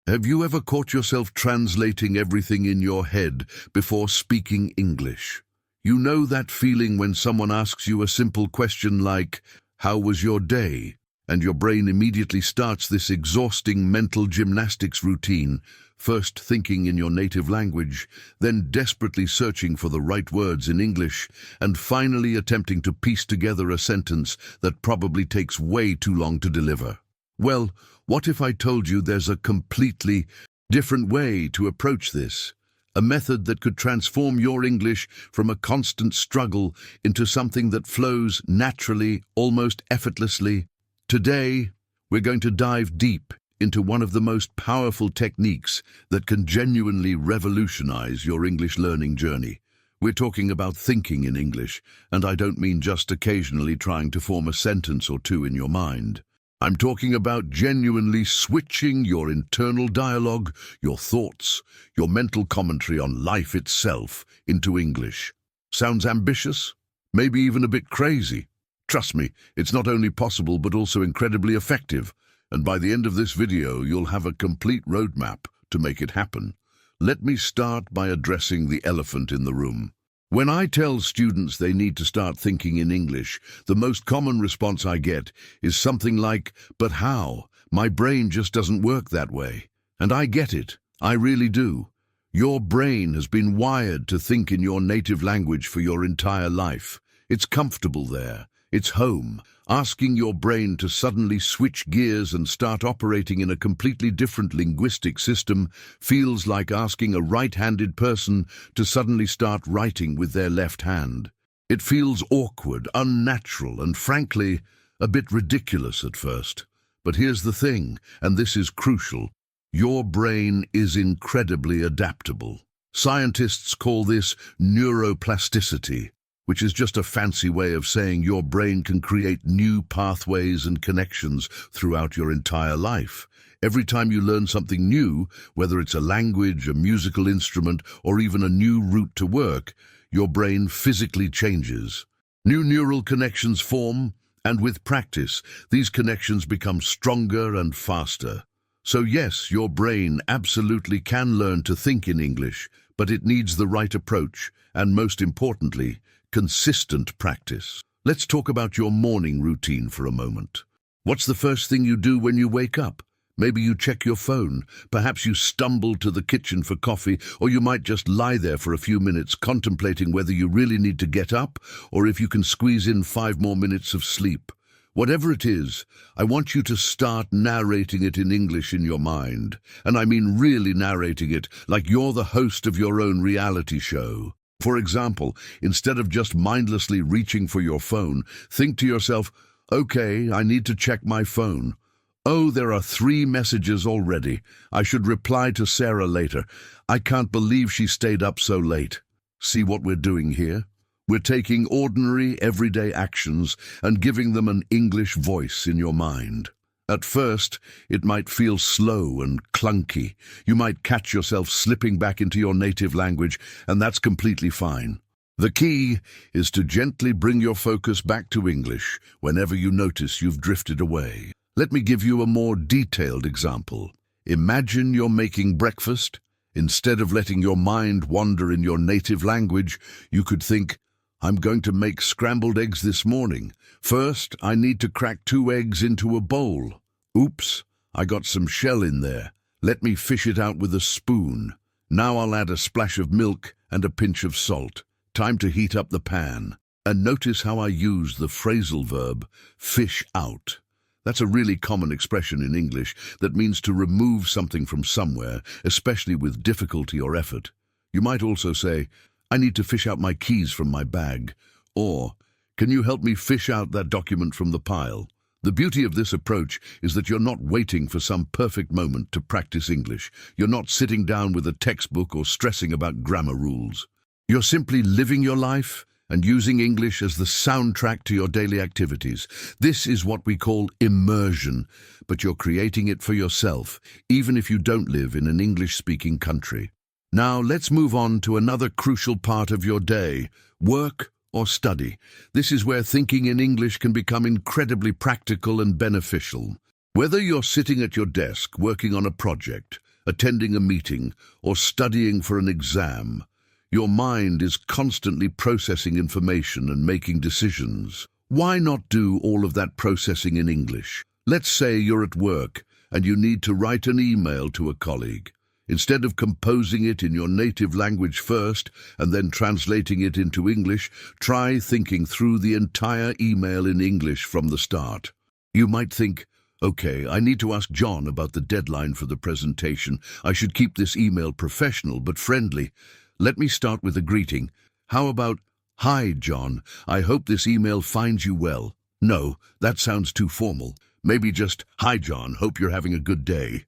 Have you ever caught yourself translating everything in your head before speaking English? You know that feeling when someone asks you a simple question like, "How was your day?" and your brain immediately starts this exhausting mental gymnastics routine, first thinking in your native language, then desperately searching for the right words in English, and finally attempting to piece together a sentence that probably takes way too long to deliver. Well, what if I told you there's a completely different way to approach this? A method that could transform your English from a constant struggle into something that flows naturally, almost effortlessly. Today, we're going to dive deep into one of the most powerful techniques that can genuinely revolutionize your English learning journey. We're talking about thinking in English, and I don't mean just occasionally trying to form a sentence or two in your mind. I'm talking about genuinely switching your internal dialogue, your thoughts, your mental commentary on life itself into English. Sounds ambitious? Maybe even a bit crazy? Trust me, it's not only possible but also incredibly effective. And by the end of this video, you'll have a complete roadmap to make it happen. Let me start by addressing the elephant in the room. When I tell students they need to start thinking in English, the most common response I get is something like, "But how? My brain just doesn't work that way." And I get it. I really do. Your brain has been wired to think in your native language for your entire life. It's comfortable there. It's home. Asking your brain to suddenly switch gears and start operating in a completely different linguistic system feels like asking a right-handed person to suddenly start writing with their left hand. It feels awkward, unnatural, and frankly, a bit ridiculous at first. But here's the thing, and this is crucial. Your brain is incredibly adaptable. Scientists call this neuroplasticity, which is just a fancy way of saying your brain can create new pathways and connections throughout your entire life. Every time you learn something new, whether it's a language, a musical instrument, or even a new route to work, your brain physically changes. New neural connections form, and with practice, these connections become stronger and faster. So yes, your brain absolutely can learn to think in English, but it needs the right approach, and most importantly, consistent practice. Let's talk about your morning routine for a moment. What's the first thing you do when you wake up? Maybe you check your phone, perhaps you stumble to the kitchen for coffee, or you might just lie there for a few minutes contemplating whether you really need to get up or if you can squeeze in 5 more minutes of sleep. Whatever it is, I want you to start narrating it in English in your mind. And I mean really narrating it like you're the host of your own reality show. For example, instead of just mindlessly reaching for your phone, think to yourself, "Okay, I need to check my phone. Oh, there are 3 messages already. I should reply to Sarah later. I can't believe she stayed up so late." See what we're doing here? We're taking ordinary, everyday actions and giving them an English voice in your mind. At first, it might feel slow and clunky. You might catch yourself slipping back into your native language, and that's completely fine. The key is to gently bring your focus back to English whenever you notice you've drifted away. Let me give you a more detailed example. Imagine you're making breakfast. Instead of letting your mind wander in your native language, you could think, "I'm going to make scrambled eggs this morning. First, I need to crack 2 eggs into a bowl. Oops, I got some shell in there. Let me fish it out with a spoon. Now I'll add a splash of milk and a pinch of salt. Time to heat up the pan." And notice how I use the phrasal verb, fish out. That's a really common expression in English that means to remove something from somewhere, especially with difficulty or effort. You might also say, "I need to fish out my keys from my bag," or, "Can you help me fish out that document from the pile?" The beauty of this approach is that you're not waiting for some perfect moment to practice English. You're not sitting down with a textbook or stressing about grammar rules. You're simply living your life and using English as the soundtrack to your daily activities. This is what we call immersion, but you're creating it for yourself, even if you don't live in an English-speaking country. Now let's move on to another crucial part of your day, work or study. This is where thinking in English can become incredibly practical and beneficial. Whether you're sitting at your desk working on a project, attending a meeting, or studying for an exam. Your mind is constantly processing information and making decisions. Why not do all of that processing in English? Let's say you're at work and you need to write an email to a colleague. Instead of composing it in your native language first and then translating it into English, try thinking through the entire email in English from the start. You might think, okay, I need to ask John about the deadline for the presentation. I should keep this email professional but friendly. Let me start with a greeting. How about, "Hi, John. I hope this email finds you well." No, that sounds too formal. Maybe just, "Hi, John. Hope you're having a good day."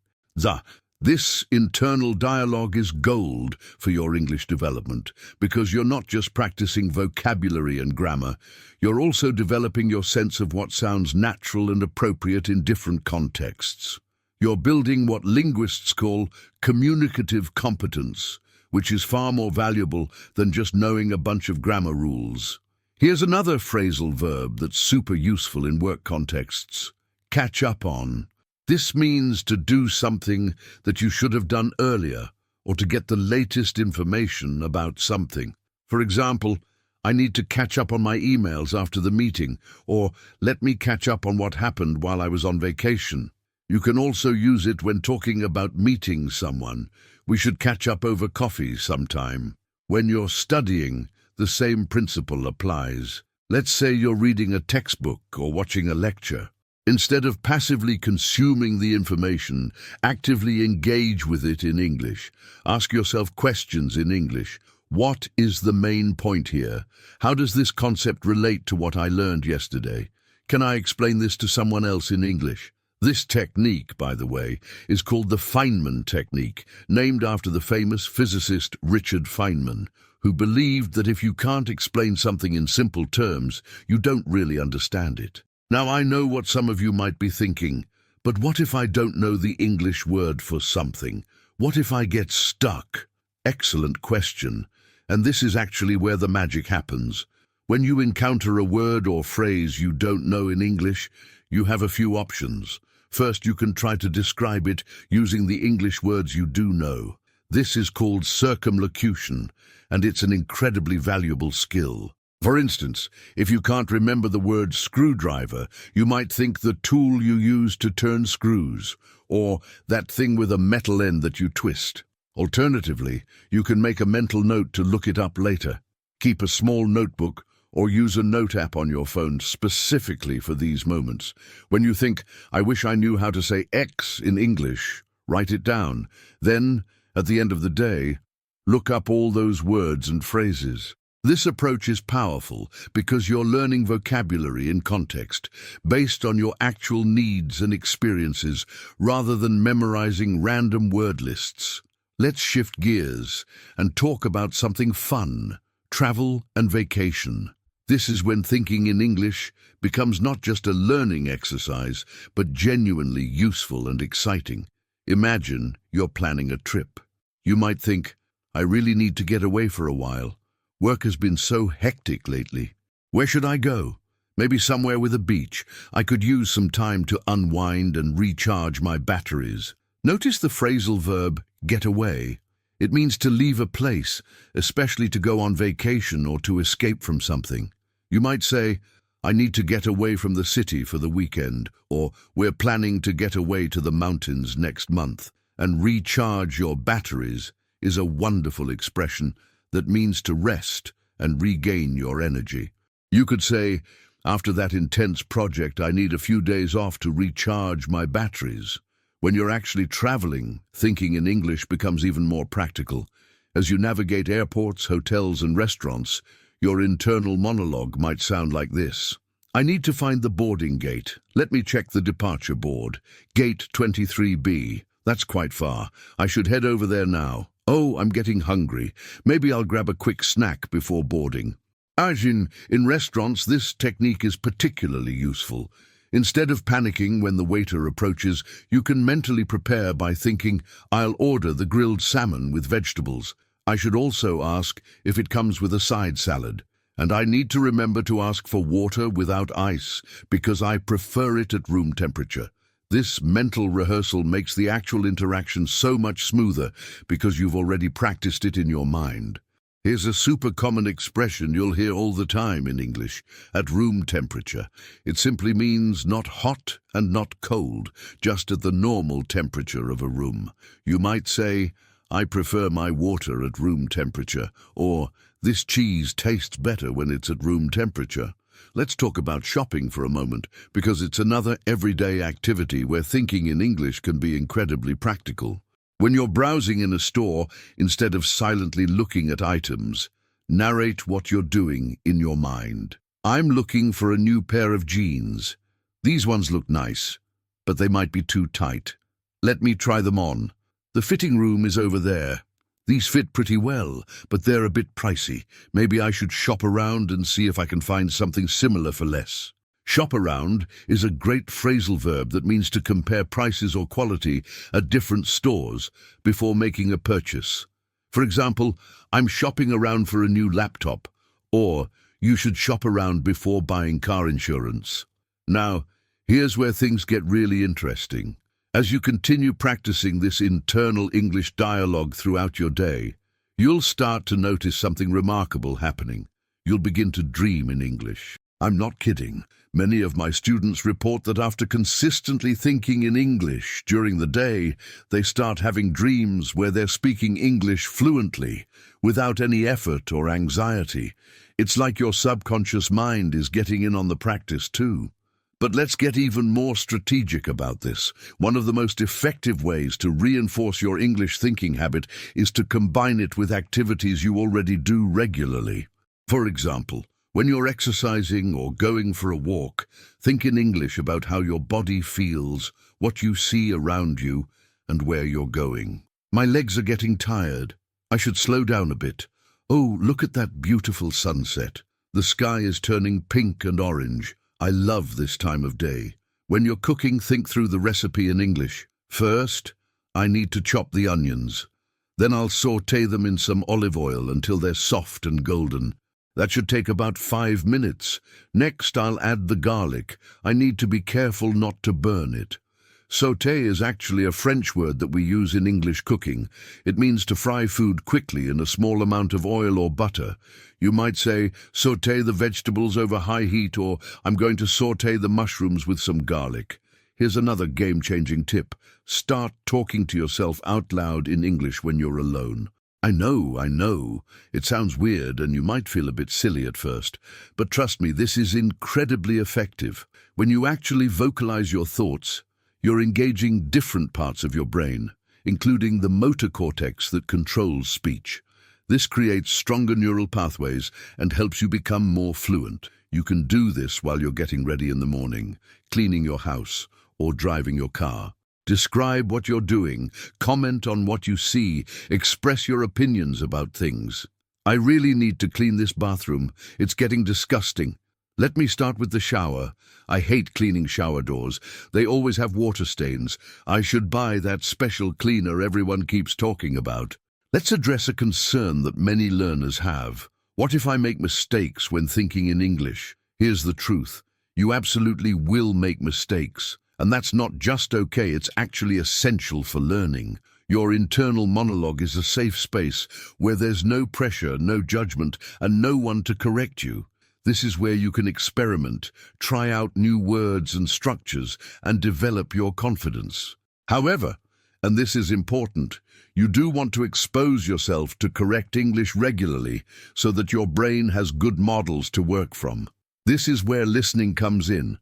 This internal dialogue is gold for your English development because you're not just practicing vocabulary and grammar, you're also developing your sense of what sounds natural and appropriate in different contexts. You're building what linguists call communicative competence, which is far more valuable than just knowing a bunch of grammar rules. Here's another phrasal verb that's super useful in work contexts: catch up on. This means to do something that you should have done earlier, or to get the latest information about something. For example, I need to catch up on my emails after the meeting, or let me catch up on what happened while I was on vacation. You can also use it when talking about meeting someone. We should catch up over coffee sometime. When you're studying, the same principle applies. Let's say you're reading a textbook or watching a lecture. Instead of passively consuming the information, actively engage with it in English. Ask yourself questions in English. What is the main point here? How does this concept relate to what I learned yesterday? Can I explain this to someone else in English? This technique, by the way, is called the Feynman technique, named after the famous physicist Richard Feynman, who believed that if you can't explain something in simple terms, you don't really understand it. Now, I know what some of you might be thinking, but what if I don't know the English word for something? What if I get stuck? Excellent question, and this is actually where the magic happens. When you encounter a word or phrase you don't know in English, you have a few options. First, you can try to describe it using the English words you do know. This is called circumlocution, and it's an incredibly valuable skill. For instance, if you can't remember the word screwdriver, you might think the tool you use to turn screws, or that thing with a metal end that you twist. Alternatively, you can make a mental note to look it up later. Keep a small notebook or use a note app on your phone specifically for these moments. When you think, "I wish I knew how to say X in English," write it down. Then, at the end of the day, look up all those words and phrases. This approach is powerful because you're learning vocabulary in context, based on your actual needs and experiences, rather than memorizing random word lists. Let's shift gears and talk about something fun: travel and vacation. This is when thinking in English becomes not just a learning exercise, but genuinely useful and exciting. Imagine you're planning a trip. You might think, "I really need to get away for a while. Work has been so hectic lately. Where should I go? Maybe somewhere with a beach. I could use some time to unwind and recharge my batteries." Notice the phrasal verb, get away. It means to leave a place, especially to go on vacation or to escape from something. You might say, "I need to get away from the city for the weekend," or "We're planning to get away to the mountains next month." And recharge your batteries is a wonderful expression that means to rest and regain your energy. You could say, "After that intense project, I need a few days off to recharge my batteries." When you're actually traveling, thinking in English becomes even more practical. As you navigate airports, hotels, and restaurants, your internal monologue might sound like this: "I need to find the boarding gate. Let me check the departure board. Gate 23B. That's quite far. I should head over there now. Oh, I'm getting hungry. Maybe I'll grab a quick snack before boarding." As in restaurants, this technique is particularly useful. Instead of panicking when the waiter approaches, you can mentally prepare by thinking, "I'll order the grilled salmon with vegetables. I should also ask if it comes with a side salad. And I need to remember to ask for water without ice, because I prefer it at room temperature." This mental rehearsal makes the actual interaction so much smoother because you've already practiced it in your mind. Here's a super common expression you'll hear all the time in English: at room temperature. It simply means not hot and not cold, just at the normal temperature of a room. You might say, "I prefer my water at room temperature," or "This cheese tastes better when it's at room temperature." Let's talk about shopping for a moment, because it's another everyday activity where thinking in English can be incredibly practical. When you're browsing in a store, instead of silently looking at items, narrate what you're doing in your mind. "I'm looking for a new pair of jeans. These ones look nice, but they might be too tight. Let me try them on. The fitting room is over there. These fit pretty well, but they're a bit pricey. Maybe I should shop around and see if I can find something similar for less." Shop around is a great phrasal verb that means to compare prices or quality at different stores before making a purchase. For example, "I'm shopping around for a new laptop," or "You should shop around before buying car insurance." Now, here's where things get really interesting. As you continue practicing this internal English dialogue throughout your day, you'll start to notice something remarkable happening. You'll begin to dream in English. I'm not kidding. Many of my students report that after consistently thinking in English during the day, they start having dreams where they're speaking English fluently, without any effort or anxiety. It's like your subconscious mind is getting in on the practice too. But let's get even more strategic about this. One of the most effective ways to reinforce your English thinking habit is to combine it with activities you already do regularly. For example, when you're exercising or going for a walk, think in English about how your body feels, what you see around you, and where you're going. "My legs are getting tired. I should slow down a bit. Oh, look at that beautiful sunset. The sky is turning pink and orange. I love this time of day." When you're cooking, think through the recipe in English. "First, I need to chop the onions. Then I'll sauté them in some olive oil until they're soft and golden. That should take about 5 minutes. Next, I'll add the garlic. I need to be careful not to burn it." Sauté is actually a French word that we use in English cooking. It means to fry food quickly in a small amount of oil or butter. You might say, "Sauté the vegetables over high heat," or "I'm going to sauté the mushrooms with some garlic." Here's another game-changing tip. Start talking to yourself out loud in English when you're alone. I know. It sounds weird and you might feel a bit silly at first, but trust me, this is incredibly effective. When you actually vocalize your thoughts, you're engaging different parts of your brain, including the motor cortex that controls speech. This creates stronger neural pathways and helps you become more fluent. You can do this while you're getting ready in the morning, cleaning your house, or driving your car. Describe what you're doing, comment on what you see, express your opinions about things. "I really need to clean this bathroom. It's getting disgusting. Let me start with the shower. I hate cleaning shower doors. They always have water stains. I should buy that special cleaner everyone keeps talking about." Let's address a concern that many learners have. What if I make mistakes when thinking in English? Here's the truth. You absolutely will make mistakes. And that's not just okay, it's actually essential for learning. Your internal monologue is a safe space where there's no pressure, no judgment, and no one to correct you. This is where you can experiment, try out new words and structures, and develop your confidence. However, and this is important, you do want to expose yourself to correct English regularly so that your brain has good models to work from. This is where listening comes in.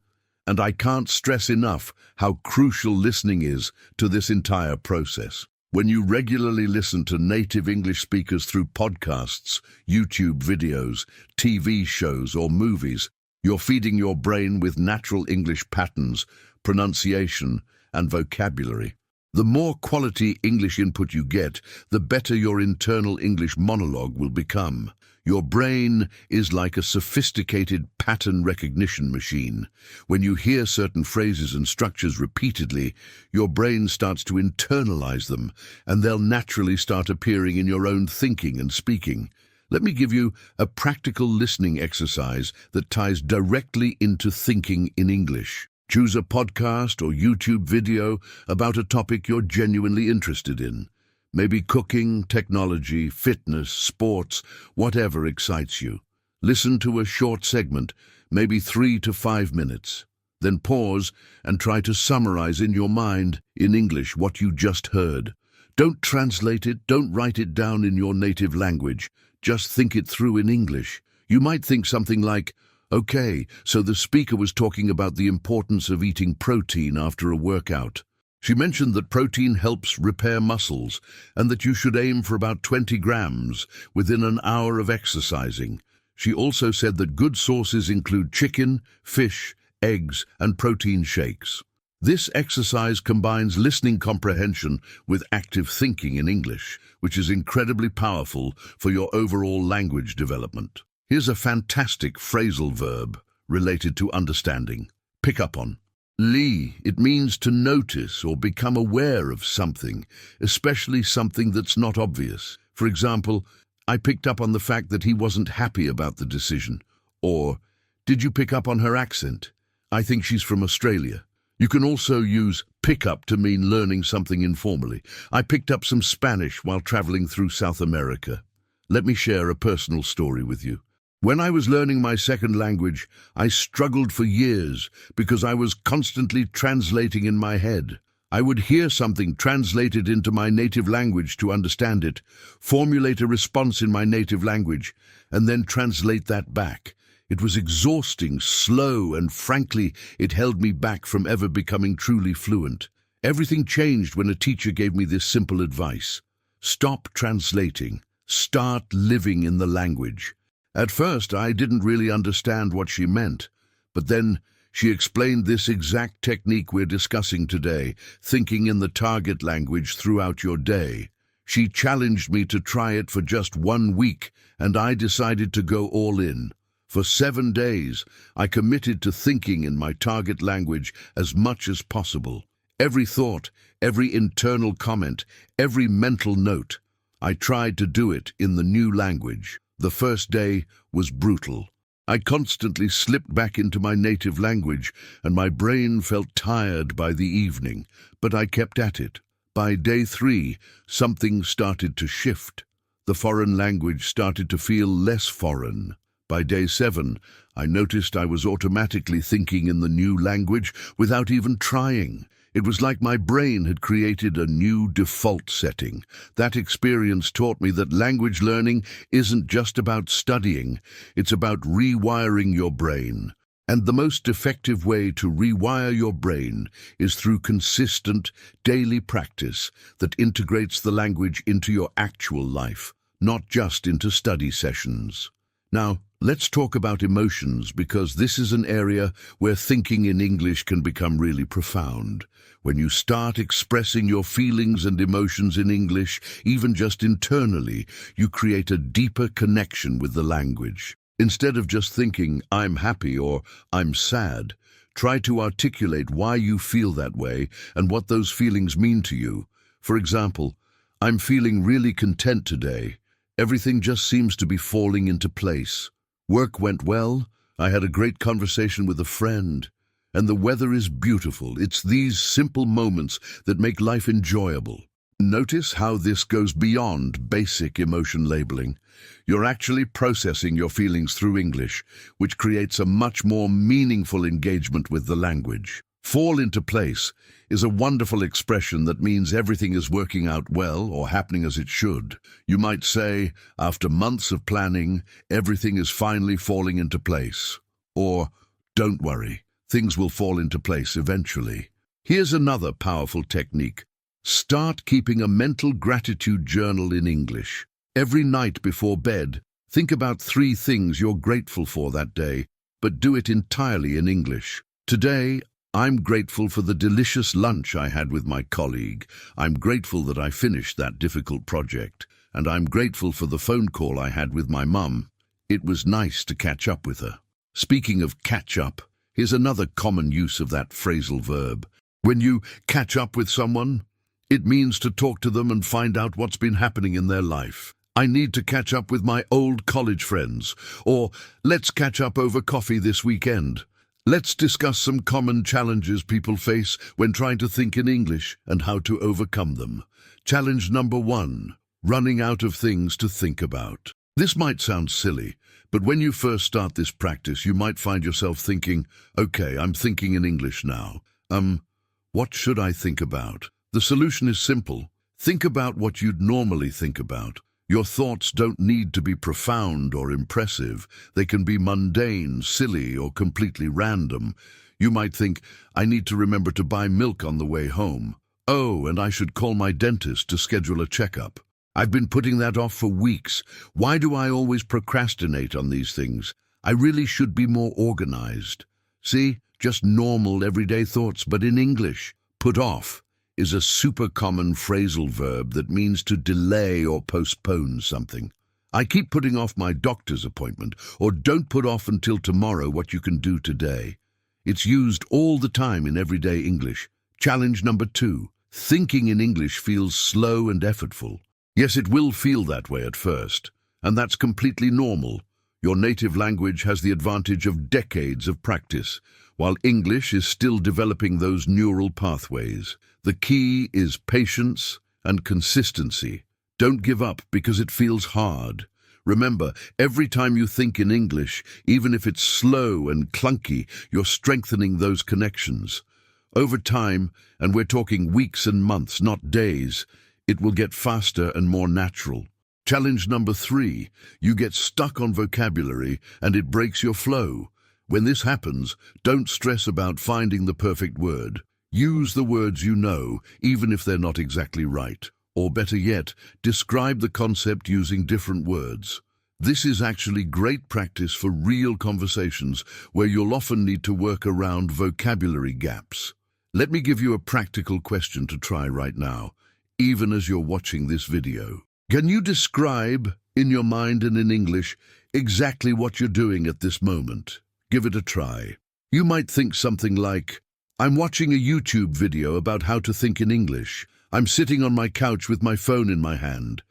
And I can't stress enough how crucial listening is to this entire process. When you regularly listen to native English speakers through podcasts, YouTube videos, TV shows, or movies, you're feeding your brain with natural English patterns, pronunciation, and vocabulary. The more quality English input you get, the better your internal English monologue will become. Your brain is like a sophisticated pattern recognition machine. When you hear certain phrases and structures repeatedly, your brain starts to internalize them, and they'll naturally start appearing in your own thinking and speaking. Let me give you a practical listening exercise that ties directly into thinking in English. Choose a podcast or YouTube video about a topic you're genuinely interested in. Maybe cooking, technology, fitness, sports, whatever excites you. Listen to a short segment, maybe 3 to 5 minutes. Then pause and try to summarize in your mind, in English, what you just heard. Don't translate it, don't write it down in your native language. Just think it through in English. You might think something like, okay, so the speaker was talking about the importance of eating protein after a workout. She mentioned that protein helps repair muscles and that you should aim for about 20 grams within an hour of exercising. She also said that good sources include chicken, fish, eggs, and protein shakes. This exercise combines listening comprehension with active thinking in English, which is incredibly powerful for your overall language development. Here's a fantastic phrasal verb related to understanding. Pick up on. Li, it means to notice or become aware of something, especially something that's not obvious. For example, I picked up on the fact that he wasn't happy about the decision. Or, did you pick up on her accent? I think she's from Australia. You can also use pick up to mean learning something informally. I picked up some Spanish while traveling through South America. Let me share a personal story with you. When I was learning my second language, I struggled for years because I was constantly translating in my head. I would hear something translated into my native language to understand it, formulate a response in my native language, and then translate that back. It was exhausting, slow, and frankly, it held me back from ever becoming truly fluent. Everything changed when a teacher gave me this simple advice. Stop translating. Start living in the language. At first, I didn't really understand what she meant, but then she explained this exact technique we're discussing today, thinking in the target language throughout your day. She challenged me to try it for just 1 week, and I decided to go all in. For 7 days, I committed to thinking in my target language as much as possible. Every thought, every internal comment, every mental note, I tried to do it in the new language. The first day was brutal. I constantly slipped back into my native language, and my brain felt tired by the evening, but I kept at it. By day 3, something started to shift. The foreign language started to feel less foreign. By day 7, I noticed I was automatically thinking in the new language without even trying. It was like my brain had created a new default setting. That experience taught me that language learning isn't just about studying, it's about rewiring your brain. And the most effective way to rewire your brain is through consistent, daily practice that integrates the language into your actual life, not just into study sessions. Now, let's talk about emotions, because this is an area where thinking in English can become really profound. When you start expressing your feelings and emotions in English, even just internally, you create a deeper connection with the language. Instead of just thinking, I'm happy or I'm sad, try to articulate why you feel that way and what those feelings mean to you. For example, I'm feeling really content today. Everything just seems to be falling into place. Work went well. I had a great conversation with a friend. And the weather is beautiful. It's these simple moments that make life enjoyable. Notice how this goes beyond basic emotion labeling. You're actually processing your feelings through English, which creates a much more meaningful engagement with the language. Fall into place is a wonderful expression that means everything is working out well or happening as it should. You might say, after months of planning, everything is finally falling into place. Or, don't worry, things will fall into place eventually. Here's another powerful technique. Start keeping a mental gratitude journal in English. Every night before bed, think about 3 things you're grateful for that day, but do it entirely in English. Today, I'm grateful for the delicious lunch I had with my colleague. I'm grateful that I finished that difficult project. And I'm grateful for the phone call I had with my mum. It was nice to catch up with her. Speaking of catch up, here's another common use of that phrasal verb. When you catch up with someone, it means to talk to them and find out what's been happening in their life. I need to catch up with my old college friends, or let's catch up over coffee this weekend. Let's discuss some common challenges people face when trying to think in English and how to overcome them. Challenge number 1, running out of things to think about. This might sound silly, but when you first start this practice, you might find yourself thinking, okay, I'm thinking in English now. What should I think about? The solution is simple. Think about what you'd normally think about. Your thoughts don't need to be profound or impressive. They can be mundane, silly, or completely random. You might think, I need to remember to buy milk on the way home. Oh, and I should call my dentist to schedule a checkup. I've been putting that off for weeks. Why do I always procrastinate on these things? I really should be more organized. See, just normal everyday thoughts, but in English. Put off is a super common phrasal verb that means to delay or postpone something. I keep putting off my doctor's appointment, or don't put off until tomorrow what you can do today. It's used all the time in everyday English. Challenge number 2, thinking in English feels slow and effortful. Yes, it will feel that way at first, and that's completely normal. Your native language has the advantage of decades of practice, while English is still developing those neural pathways. The key is patience and consistency. Don't give up because it feels hard. Remember, every time you think in English, even if it's slow and clunky, you're strengthening those connections. Over time, and we're talking weeks and months, not days, it will get faster and more natural. Challenge number 3, you get stuck on vocabulary and it breaks your flow. When this happens, don't stress about finding the perfect word. Use the words you know, even if they're not exactly right. Or better yet, describe the concept using different words. This is actually great practice for real conversations where you'll often need to work around vocabulary gaps. Let me give you a practical question to try right now, even as you're watching this video. Can you describe, in your mind and in English, exactly what you're doing at this moment? Give it a try. You might think something like, I'm watching a YouTube video about how to think in English. I'm sitting on my couch with my phone in my hand.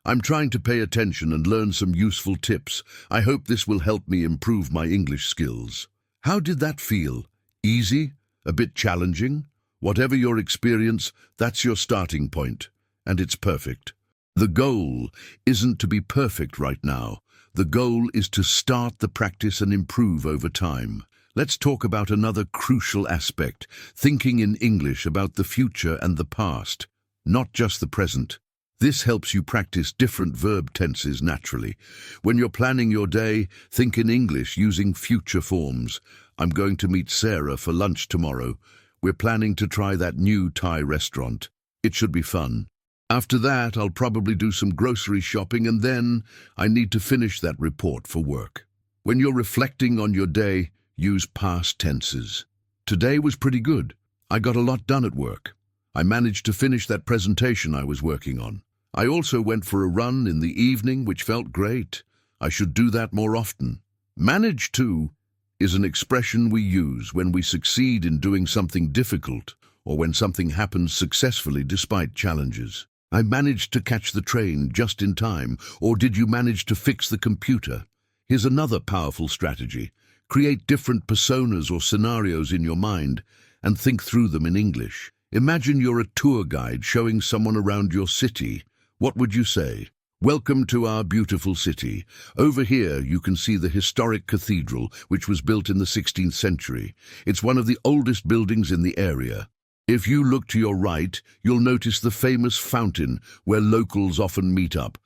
I'm trying to pay attention and learn some useful tips. I hope this will help me improve my English skills. How did that feel? Easy? A bit challenging? Whatever your experience, that's your starting point, and it's perfect. The goal isn't to be perfect right now. The goal is to start the practice and improve over time. Let's talk about another crucial aspect, thinking in English about the future and the past, not just the present. This helps you practice different verb tenses naturally. When you're planning your day, think in English using future forms. I'm going to meet Sarah for lunch tomorrow. We're planning to try that new Thai restaurant. It should be fun. After that, I'll probably do some grocery shopping, and then I need to finish that report for work. When you're reflecting on your day, use past tenses. Today was pretty good. I got a lot done at work. I managed to finish that presentation I was working on. I also went for a run in the evening, which felt great. I should do that more often. Manage to is an expression we use when we succeed in doing something difficult or when something happens successfully despite challenges. I managed to catch the train just in time, or did you manage to fix the computer? Here's another powerful strategy. Create different personas or scenarios in your mind and think through them in English. Imagine you're a tour guide showing someone around your city. What would you say? Welcome to our beautiful city. Over here you can see the historic cathedral, which was built in the 16th century. It's one of the oldest buildings in the area. If you look to your right, you'll notice the famous fountain where locals often meet up.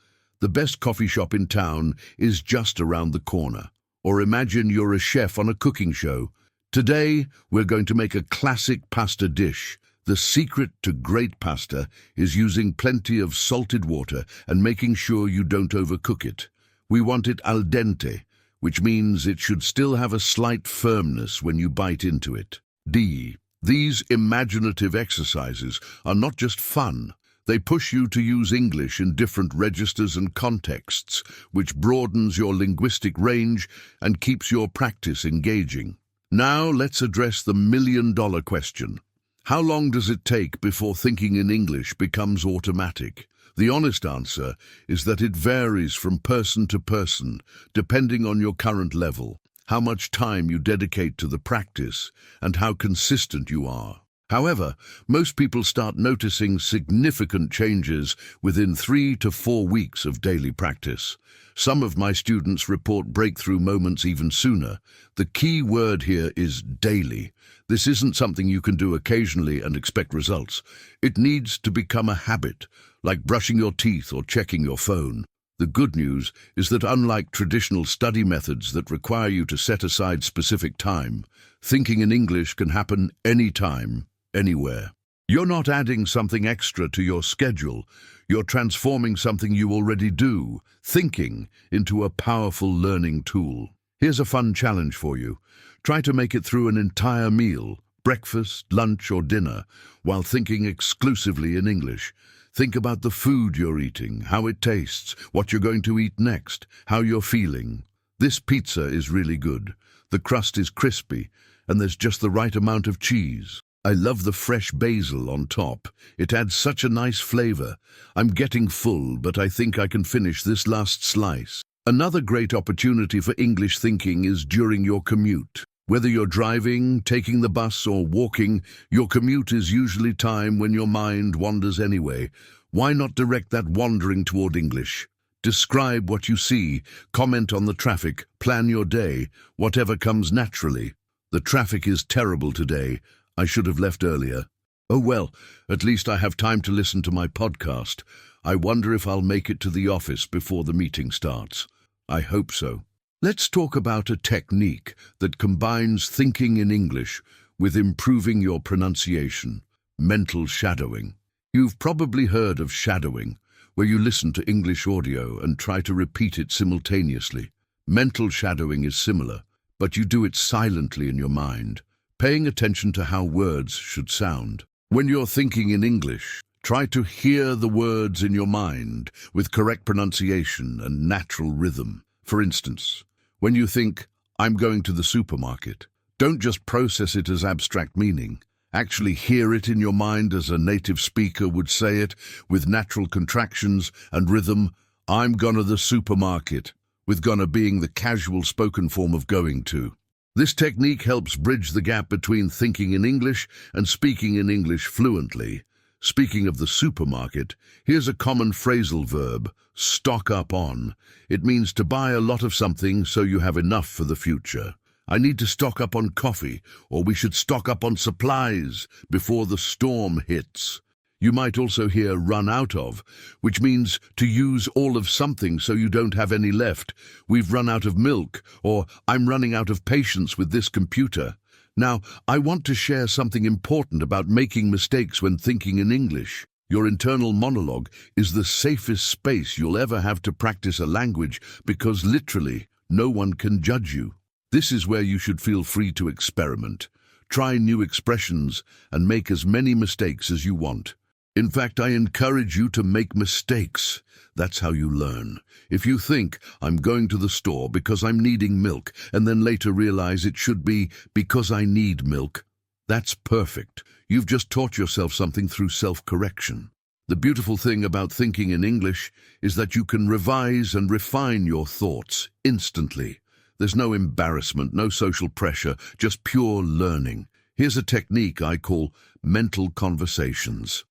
The best coffee shop in town is just around the corner. Or imagine you're a chef on a cooking show. Today, we're going to make a classic pasta dish. The secret to great pasta is using plenty of salted water and making sure you don't overcook it. We want it al dente, which means it should still have a slight firmness when you bite into it. These imaginative exercises are not just fun. They push you to use English in different registers and contexts, which broadens your linguistic range and keeps your practice engaging. Now let's address the million-dollar question. How long does it take before thinking in English becomes automatic? The honest answer is that it varies from person to person, depending on your current level. how much time you dedicate to the practice, and how consistent you are. However, most people start noticing significant changes within 3 to 4 weeks of daily practice. Some of my students report breakthrough moments even sooner. The key word here is daily. This isn't something you can do occasionally and expect results. It needs to become a habit, like brushing your teeth or checking your phone. The good news is that unlike traditional study methods that require you to set aside specific time, thinking in English can happen anytime, anywhere. You're not adding something extra to your schedule. You're transforming something you already do, thinking, into a powerful learning tool. Here's a fun challenge for you. Try to make it through an entire meal, breakfast, lunch, or dinner, while thinking exclusively in English. Think about the food you're eating, how it tastes, what you're going to eat next, how you're feeling. This pizza is really good. The crust is crispy, and there's just the right amount of cheese. I love the fresh basil on top. It adds such a nice flavor. I'm getting full, but I think I can finish this last slice. Another great opportunity for English thinking is during your commute. Whether you're driving, taking the bus, or walking, your commute is usually time when your mind wanders anyway. Why not direct that wandering toward English? Describe what you see, comment on the traffic, plan your day, whatever comes naturally. The traffic is terrible today. I should have left earlier. Oh well, at least I have time to listen to my podcast. I wonder if I'll make it to the office before the meeting starts. I hope so. Let's talk about a technique that combines thinking in English with improving your pronunciation: mental shadowing. You've probably heard of shadowing, where you listen to English audio and try to repeat it simultaneously. Mental shadowing is similar, but you do it silently in your mind, paying attention to how words should sound. When you're thinking in English, try to hear the words in your mind with correct pronunciation and natural rhythm. For instance, when you think, "I'm going to the supermarket," don't just process it as abstract meaning. Actually hear it in your mind as a native speaker would say it, with natural contractions and rhythm. "I'm gonna the supermarket," with gonna being the casual spoken form of going to. This technique helps bridge the gap between thinking in English and speaking in English fluently. Speaking of the supermarket, here's a common phrasal verb: stock up on. It means to buy a lot of something so you have enough for the future. I need to stock up on coffee, or we should stock up on supplies before the storm hits. You might also hear run out of, which means to use all of something so you don't have any left. We've run out of milk, or I'm running out of patience with this computer. Now, I want to share something important about making mistakes when thinking in English. Your internal monologue is the safest space you'll ever have to practice a language because literally no one can judge you. This is where you should feel free to experiment. Try new expressions and make as many mistakes as you want. In fact, I encourage you to make mistakes. That's how you learn. If you think, "I'm going to the store because I'm needing milk," and then later realize it should be "because I need milk," that's perfect. You've just taught yourself something through self-correction. The beautiful thing about thinking in English is that you can revise and refine your thoughts instantly. There's no embarrassment, no social pressure, just pure learning. Here's a technique I call mental conversations.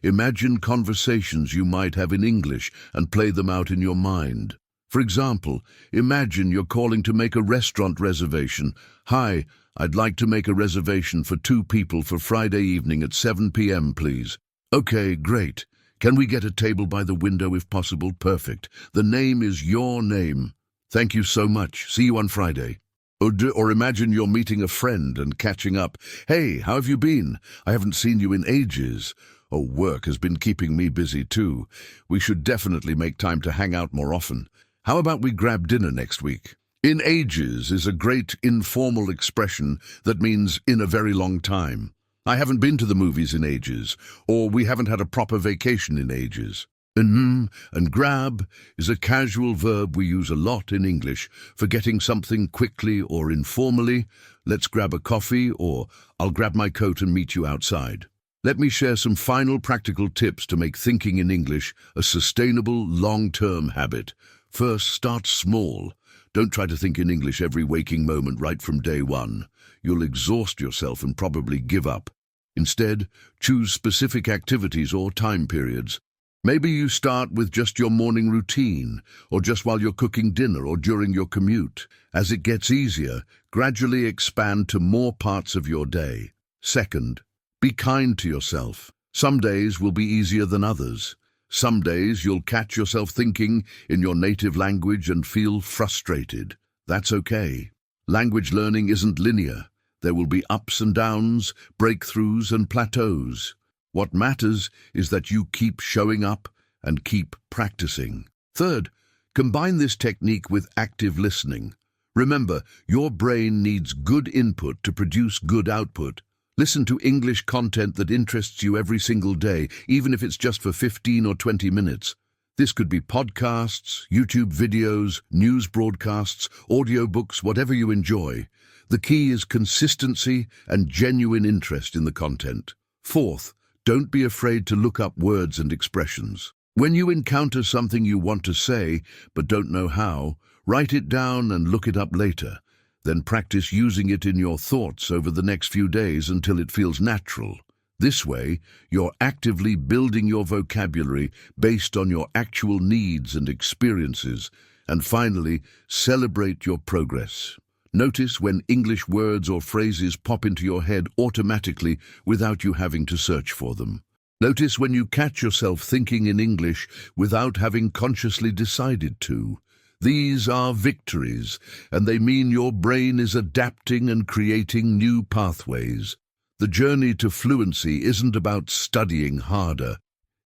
Imagine conversations you might have in English and play them out in your mind. For example, imagine you're calling to make a restaurant reservation. "Hi, I'd like to make a reservation for 2 people for Friday evening at 7 p.m., please." "Okay, great. Can we get a table by the window if possible?" "Perfect. The name is your name." "Thank you so much. See you on Friday." Or imagine you're meeting a friend and catching up. "Hey, how have you been? I haven't seen you in ages." "Oh, work has been keeping me busy too. We should definitely make time to hang out more often. How about we grab dinner next week?" In ages is a great informal expression that means in a very long time. "I haven't been to the movies in ages," or "we haven't had a proper vacation in ages." And grab is a casual verb we use a lot in English for getting something quickly or informally. "Let's grab a coffee," or "I'll grab my coat and meet you outside." Let me share some final practical tips to make thinking in English a sustainable, long-term habit. First, start small. Don't try to think in English every waking moment right from day one. You'll exhaust yourself and probably give up. Instead, choose specific activities or time periods. Maybe you start with just your morning routine, or just while you're cooking dinner or during your commute. As it gets easier, gradually expand to more parts of your day. Second, be kind to yourself. Some days will be easier than others. Some days you'll catch yourself thinking in your native language and feel frustrated. That's okay. Language learning isn't linear. There will be ups and downs, breakthroughs and plateaus. What matters is that you keep showing up and keep practicing. Third, combine this technique with active listening. Remember, your brain needs good input to produce good output. Listen to English content that interests you every single day, even if it's just for 15 or 20 minutes. This could be podcasts, YouTube videos, news broadcasts, audiobooks, whatever you enjoy. The key is consistency and genuine interest in the content. Fourth, don't be afraid to look up words and expressions. When you encounter something you want to say but don't know how, write it down and look it up later. Then practice using it in your thoughts over the next few days until it feels natural. This way, you're actively building your vocabulary based on your actual needs and experiences. And finally, celebrate your progress. Notice when English words or phrases pop into your head automatically without you having to search for them. Notice when you catch yourself thinking in English without having consciously decided to. These are victories, and they mean your brain is adapting and creating new pathways. The journey to fluency isn't about studying harder.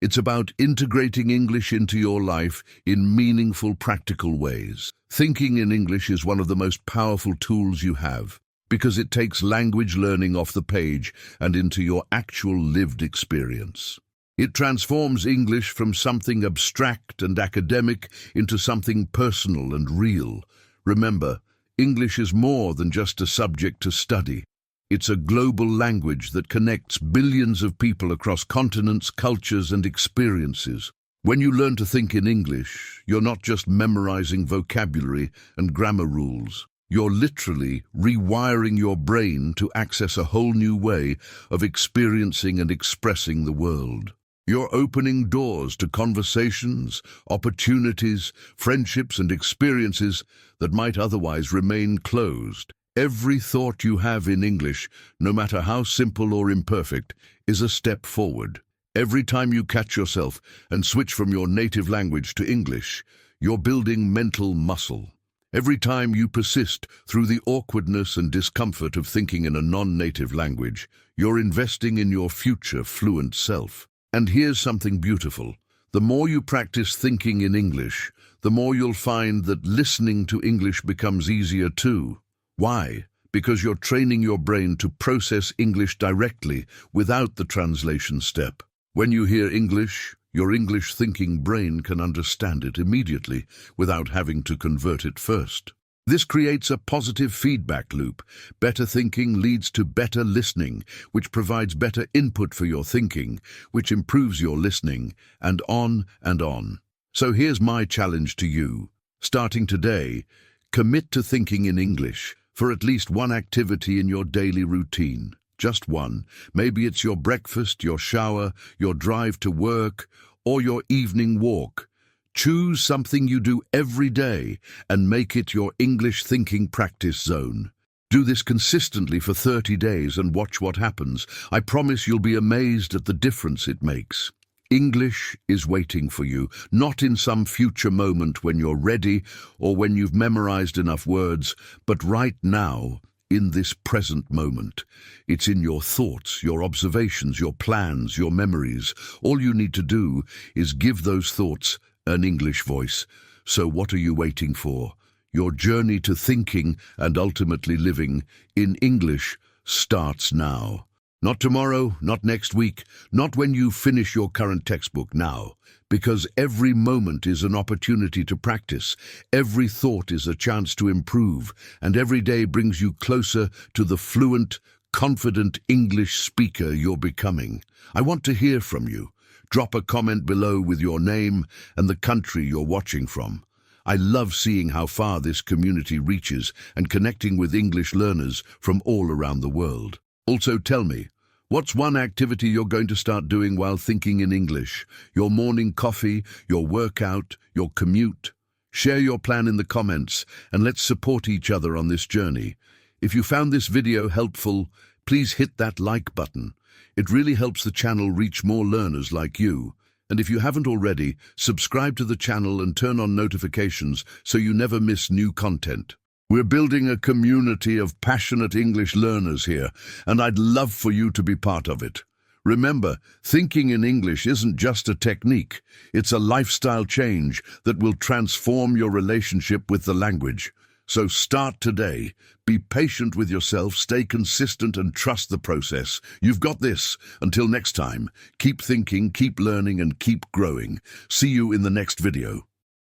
It's about integrating English into your life in meaningful, practical ways. Thinking in English is one of the most powerful tools you have, because it takes language learning off the page and into your actual lived experience. It transforms English from something abstract and academic into something personal and real. Remember, English is more than just a subject to study. It's a global language that connects billions of people across continents, cultures, and experiences. When you learn to think in English, you're not just memorizing vocabulary and grammar rules. You're literally rewiring your brain to access a whole new way of experiencing and expressing the world. You're opening doors to conversations, opportunities, friendships, and experiences that might otherwise remain closed. Every thought you have in English, no matter how simple or imperfect, is a step forward. Every time you catch yourself and switch from your native language to English, you're building mental muscle. Every time you persist through the awkwardness and discomfort of thinking in a non-native language, you're investing in your future fluent self. And here's something beautiful. The more you practice thinking in English, the more you'll find that listening to English becomes easier too. Why? Because you're training your brain to process English directly without the translation step. When you hear English, your English-thinking brain can understand it immediately without having to convert it first. This creates a positive feedback loop. Better thinking leads to better listening, which provides better input for your thinking, which improves your listening, and on and on. So here's my challenge to you. Starting today, commit to thinking in English for at least one activity in your daily routine. Just one. Maybe it's your breakfast, your shower, your drive to work, or your evening walk. Choose something you do every day and make it your English thinking practice zone. Do this consistently for 30 days and watch what happens. I promise you'll be amazed at the difference it makes. English is waiting for you, not in some future moment when you're ready or when you've memorized enough words, but right now, in this present moment. It's in your thoughts, your observations, your plans, your memories. All you need to do is give those thoughts an English voice. So what are you waiting for? Your journey to thinking and ultimately living in English starts now. Not tomorrow, not next week, not when you finish your current textbook. Now. Because every moment is an opportunity to practice, every thought is a chance to improve, and every day brings you closer to the fluent, confident English speaker you're becoming. I want to hear from you. Drop a comment below with your name and the country you're watching from. I love seeing how far this community reaches and connecting with English learners from all around the world. Also tell me, what's one activity you're going to start doing while thinking in English? Your morning coffee, your workout, your commute? Share your plan in the comments and let's support each other on this journey. If you found this video helpful, please hit that like button. It really helps the channel reach more learners like you. And if you haven't already, subscribe to the channel and turn on notifications so you never miss new content. We're building a community of passionate English learners here, and I'd love for you to be part of it. Remember, thinking in English isn't just a technique, it's a lifestyle change that will transform your relationship with the language. So start today. Be patient with yourself, stay consistent and trust the process. You've got this. Until next time, keep thinking, keep learning and keep growing. See you in the next video.